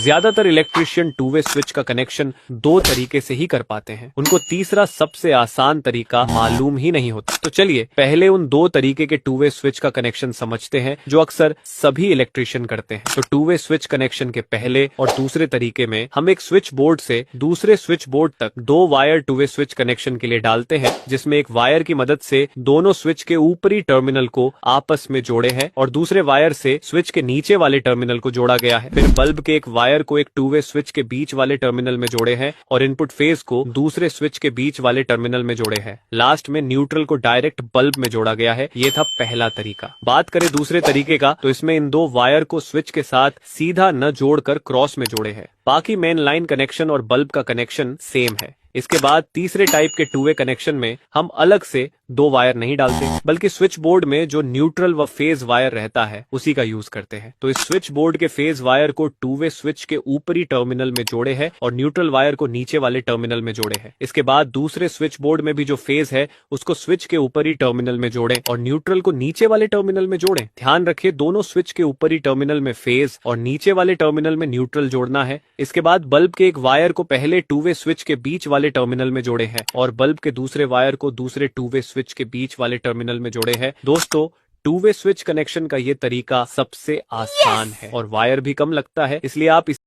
ज्यादातर electrician two way switch का connection दो तरीके से ही कर पाते हैं, उनको तीसरा सबसे आसान तरीका मालूम ही नहीं होता। तो चलिए पहले उन दो तरीके के टू वे स्विच का कनेक्शन समझते हैं जो अक्सर सभी इलेक्ट्रिशियन करते हैं। तो टू वे स्विच कनेक्शन के पहले और दूसरे तरीके में हम एक स्विच बोर्ड से दूसरे स्विच बोर्ड तक दो wire two way switch connection के लिए डालते हैं, जिसमें एक वायर की मदद से दोनों स्विच के ऊपरी टर्मिनल को आपस में जोड़े हैं और दूसरे वायर से स्विच के नीचे वाले टर्मिनल को जोड़ा गया है। फिर बल्ब के एक वायर को एक टू वे स्विच के बीच वाले टर्मिनल में जोड़े हैं और इनपुट फेज को दूसरे स्विच के बीच वाले टर्मिनल में जोड़े हैं। लास्ट में न्यूट्रल को डायरेक्ट बल्ब में जोड़ा गया है। ये था पहला तरीका। बात करें दूसरे तरीके का तो इसमें इन दो वायर को स्विच के साथ सीधा न जोड़कर क्रॉस में जोड़े हैं। बाकी मेन लाइन कनेक्शन और बल्ब का कनेक्शन सेम है। इसके बाद तीसरे टाइप के टू वे कनेक्शन में हम अलग से दो वायर नहीं डालते, बल्कि स्विच बोर्ड में जो न्यूट्रल व फेज वायर रहता है उसी का यूज करते हैं। तो इस स्विच बोर्ड के फेज वायर को टू वे स्विच के ऊपरी टर्मिनल में जोड़े हैं और न्यूट्रल वायर को नीचे वाले टर्मिनल में जोड़े हैं। इसके बाद दूसरे स्विच बोर्ड में भी जो फेज है उसको स्विच के ऊपरी टर्मिनल में जोड़ें और न्यूट्रल को नीचे वाले टर्मिनल में जोड़ें। ध्यान रखिए दोनों स्विच के ऊपरी टर्मिनल में फेज और नीचे वाले टर्मिनल में न्यूट्रल जोड़ना है। इसके बाद बल्ब के एक वायर को पहले टू वे स्विच के बीच वाले टर्मिनल में जोड़े हैं और बल्ब के दूसरे वायर को दूसरे टू वे स्विच के बीच वाले टर्मिनल में जोड़े हैं। दोस्तों टू वे स्विच कनेक्शन का ये तरीका सबसे आसान है और वायर भी कम लगता है, इसलिए आप